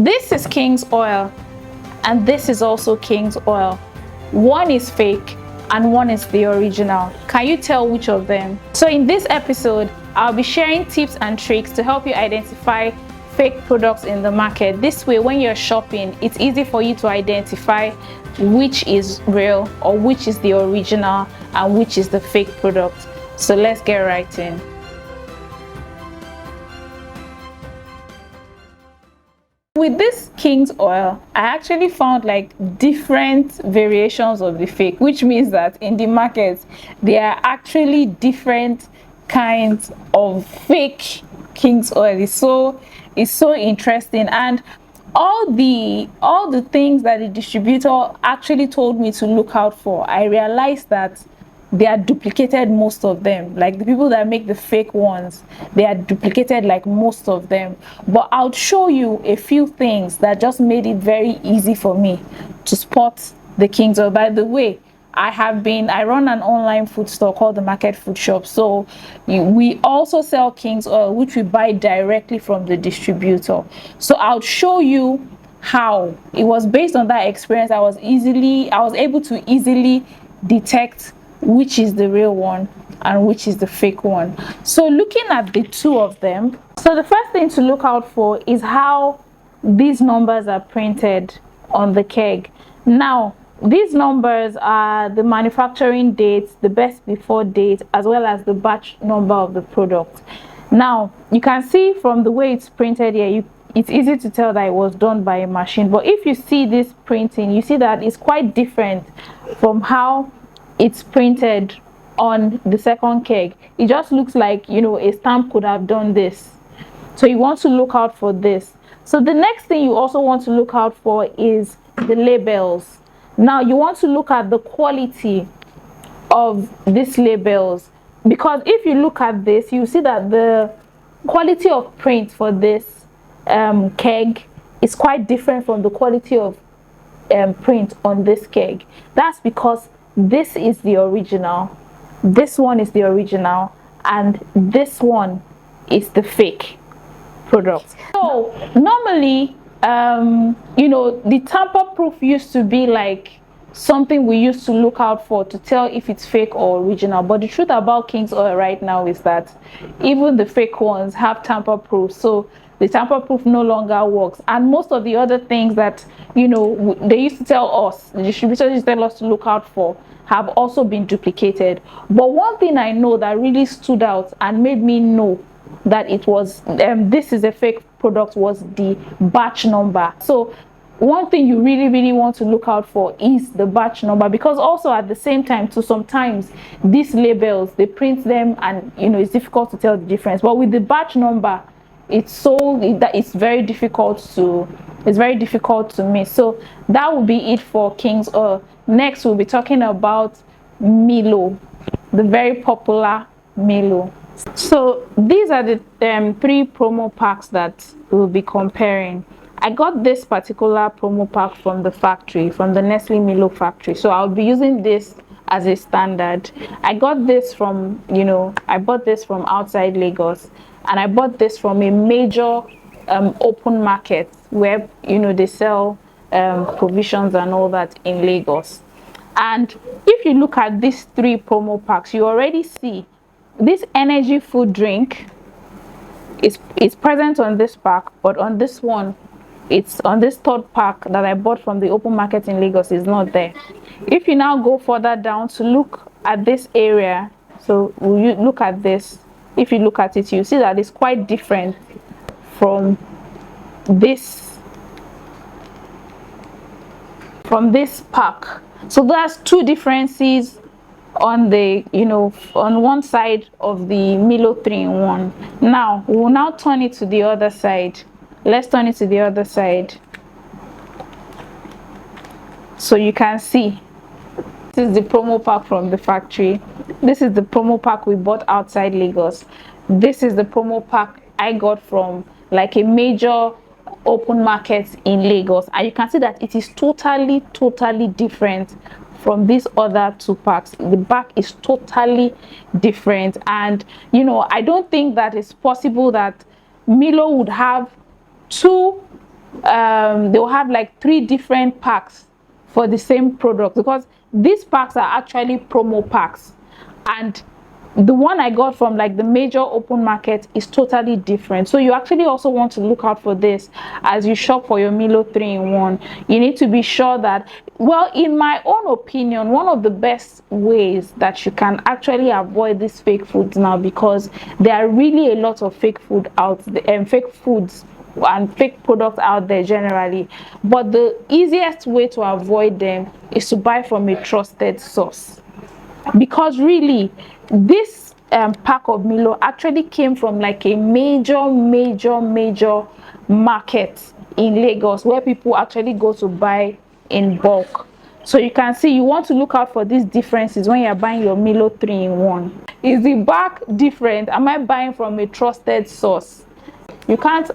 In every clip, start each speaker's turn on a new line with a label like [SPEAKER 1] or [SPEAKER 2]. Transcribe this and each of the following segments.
[SPEAKER 1] This is King's oil, and this is also King's oil. One is fake and one is the original. Can you tell which of them? So in this episode, I'll be sharing tips and tricks to help you identify fake products in the market. This way, when you're shopping, it's easy for you to identify which is real or which is the original and which is the fake product. So let's get right in. With this King's oil, I actually found like different variations of the fake, which means that in the market there are actually different kinds of fake King's oil. It's so interesting, and all the things that the distributor actually told me to look out for, I realized that they are duplicated, most of them. Like the people that make the fake ones, they are duplicated like most of them. But I'll show you a few things that just made it very easy for me to spot the King's oil. By the way, I run an online food store called the Market Food Shop. So we also sell King's oil, which we buy directly from the distributor. So I'll show you how it was based on that experience. I was able to easily detect which is the real one and which is the fake one. So looking at the two of them, so the first thing to look out for is how these numbers are printed on the keg. Now these numbers are the manufacturing date, the best before date, as well as the batch number of the product. Now you can see from the way it's printed here, it's easy to tell that it was done by a machine. But if you see this printing, you see that it's quite different from how it's printed on the second keg. It just looks like, you know, a stamp could have done this. So you want to look out for this. So the next thing you also want to look out for is the labels. Now you want to look at the quality of these labels, because if you look at this, you see that the quality of print for this keg is quite different from the quality of print on this keg. That's because this is the original, this one is the original, and this one is the fake product. So normally, you know, the tamper proof used to be like something we used to look out for to tell if it's fake or original. But the truth about King's oil right now is that even the fake ones have tamper proof. So the tamper proof no longer works, and most of the other things that, you know, they used to tell us, the distributors used to tell us to look out for, have also been duplicated. But one thing I know that really stood out and made me know that it was this is a fake product was the batch number. So one thing you really want to look out for is the batch number, because also at the same time, so sometimes these labels, they print them and, you know, it's difficult to tell the difference. But with the batch number, it's very difficult to miss. So that will be it for King's oil. Next we'll be talking about Milo, the very popular Milo. So these are the 3 promo packs that we'll be comparing. I got this particular promo pack from the factory, from the Nestle Milo factory. So I'll be using this as a standard. I got this from, you know, I bought this from outside Lagos, and I bought this from a major open market where, you know, they sell provisions and all that in Lagos. And if you look at these 3 promo packs, you already see this energy food drink is present on this pack, but on this one, it's on this 3rd pack that I bought from the open market in Lagos, is not there. If you now go further down to look at this area, so you look at this, if you look at it, you see that it's quite different from this pack. So there's 2 differences on the, you know, on one side of the Milo 3-in-1. Now we will now turn it to the other side. Let's turn it to the other side, so you can see this is the promo pack from the factory. This is the promo pack we bought outside Lagos. This is the promo pack I got from like a major open market in Lagos, and you can see that it is totally different from these other 2 packs. The back is totally different, and, you know, I don't think that it's possible that Milo would have 2 they will have like 3 different packs for the same product, because these packs are actually promo packs, and the one I got from like the major open market is totally different. So you actually also want to look out for this as you shop for your Milo 3-in-1. You need to be sure that, well, in my own opinion, one of the best ways that you can actually avoid these fake foods now, because there are really a lot of fake food out there, and fake foods and fake products out there generally, but the easiest way to avoid them is to buy from a trusted source. Because really, this pack of Milo actually came from like a major market in Lagos, where people actually go to buy in bulk. So you can see, you want to look out for these differences when you're buying your Milo 3-in-1. Is the bag different? Am I buying from a trusted source? You can't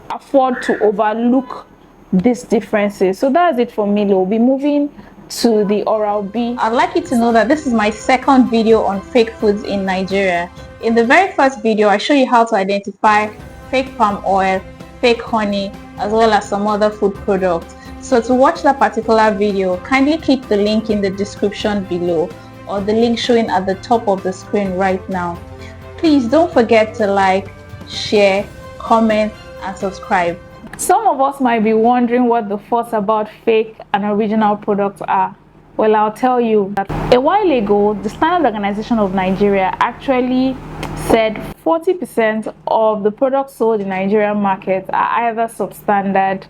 [SPEAKER 1] afford to overlook these differences. So that's it for Milo. We'll be moving to the Oral-B.
[SPEAKER 2] I'd like you to know that this is my second video on fake foods in Nigeria. In the very first video, I show you how to identify fake palm oil, fake honey, as well as some other food products. So to watch that particular video, kindly click the link in the description below, or the link showing at the top of the screen right now. Please don't forget to like, share, comment, and subscribe.
[SPEAKER 1] Some of us might be wondering what the fuss about fake and original products are. Well, I'll tell you that a while ago, the Standard Organization of Nigeria actually said 40% of the products sold in Nigerian markets are either substandard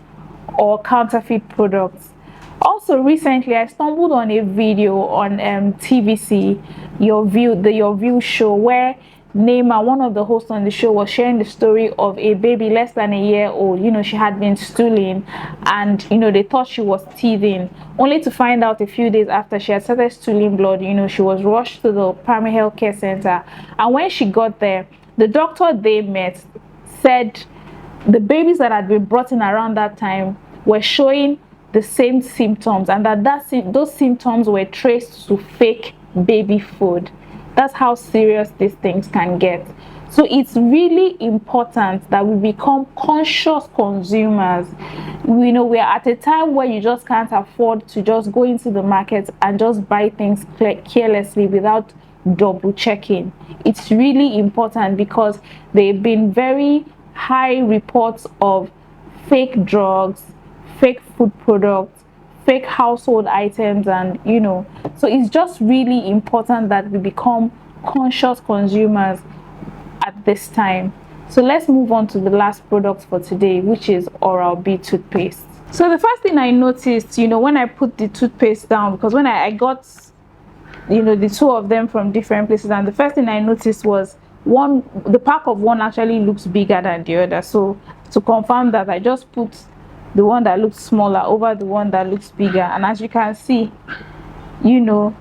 [SPEAKER 1] or counterfeit products. Also, recently I stumbled on a video on TVC, the Your View show, where Nyma, one of the hosts on the show, was sharing the story of a baby less than a year old. You know, she had been stooling, and you know, they thought she was teething, only to find out a few days after she had started stooling blood. You know, she was rushed to the primary health care center, and when she got there, the doctor they met said the babies that had been brought in around that time were showing the same symptoms, and those symptoms were traced to fake baby food. That's how serious these things can get. So it's really important that we become conscious consumers. You know, we're at a time where you just can't afford to just go into the market and just buy things carelessly without double checking. It's really important, because there have been very high reports of fake drugs, fake food products, fake household items, and you know, so it's just really important that we become conscious consumers at this time. So let's move on to the last product for today, which is Oral-B toothpaste. So the first thing I noticed, you know, when I put the toothpaste down, because when I got, you know, the two of them from different places, and the first thing I noticed was the pack of one actually looks bigger than the other. So to confirm that, I just put the one that looks smaller over the one that looks bigger, and as you can see, you know,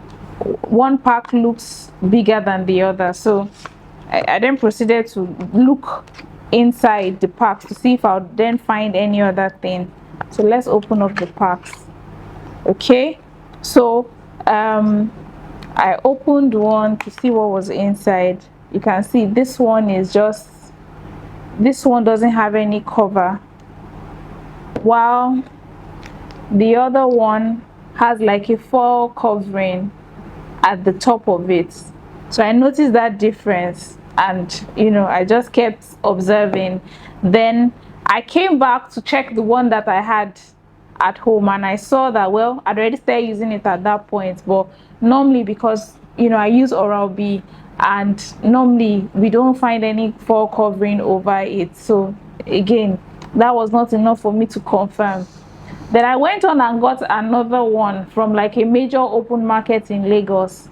[SPEAKER 1] one pack looks bigger than the other. So I then proceeded to look inside the packs to see if I would then find any other thing. So let's open up the packs. Okay, so I opened one to see what was inside. You can see this one doesn't have any cover, while the other one has like a foil covering at the top of it. So I noticed that difference, and you know, I just kept observing. Then I came back to check the one that I had at home, and I saw that, well, I'd already started using it at that point. But normally, because you know, I use Oral-B, and normally we don't find any foil covering over it, so again, that was not enough for me to confirm. Then I went on and got another one from like a major open market in Lagos,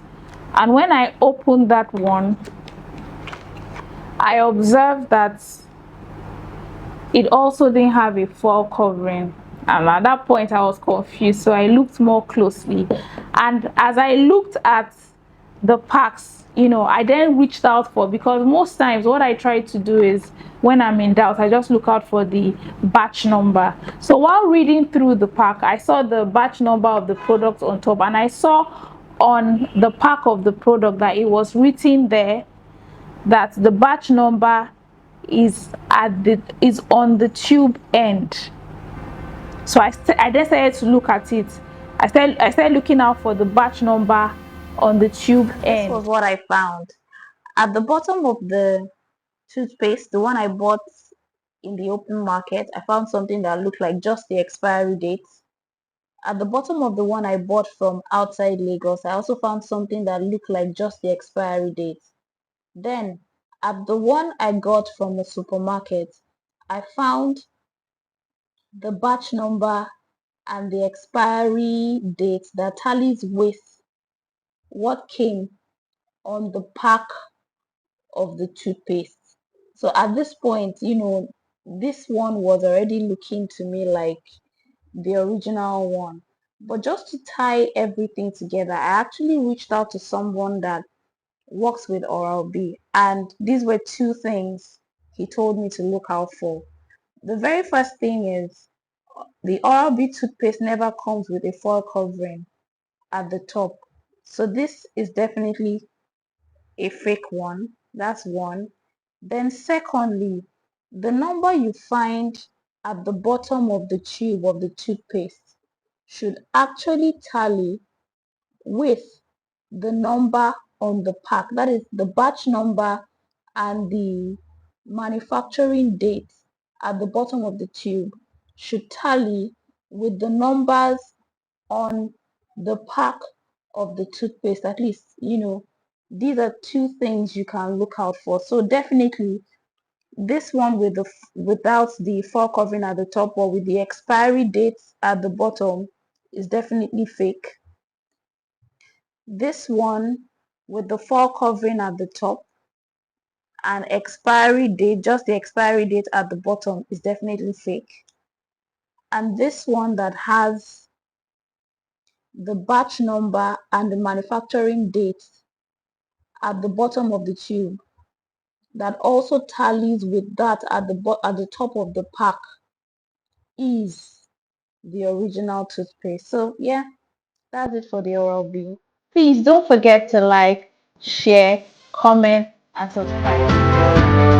[SPEAKER 1] and when I opened that one, I observed that it also didn't have a foil covering, and at that point I was confused. So I looked more closely, and as I looked at the packs, you know, I then reached out for, because most times what I try to do is, when I'm in doubt, I just look out for the batch number. So while reading through the pack, I saw the batch number of the product on top, and I saw on the pack of the product that it was written there that the batch number is on the tube end. So I then started to look at it. I started looking out for the batch number on the tube
[SPEAKER 2] And this
[SPEAKER 1] end.
[SPEAKER 2] was what I found. At the bottom of the toothpaste, the one I bought in the open market, I found something that looked like just the expiry date. At the bottom of the one I bought from outside Lagos, I also found something that looked like just the expiry date. Then, at the one I got from a supermarket, I found the batch number and the expiry date that tallies with what came on the pack of the toothpaste. So at this point, this one was already looking to me like the original one. But just to tie everything together, I actually reached out to someone that works with Oral-B, and these were two things he told me to look out for. The very first thing is the Oral-B toothpaste never comes with a foil covering at the top. So this is definitely a fake one. That's one. Then secondly, the number you find at the bottom of the tube of the toothpaste should actually tally with the number on the pack. That is the batch number and the manufacturing date at the bottom of the tube should tally with the numbers on the pack of the toothpaste. At least, these are two things you can look out for. So definitely this one with without the foil covering at the top or with the expiry dates at the bottom is definitely fake. This one with the foil covering at the top and expiry date, just the expiry date at the bottom, is definitely fake. And this one that has the batch number and the manufacturing date at the bottom of the tube that also tallies with that at the top of the pack is the original toothpaste. So yeah, that's it for the Oral-B. Please don't forget to like, share, comment, and subscribe.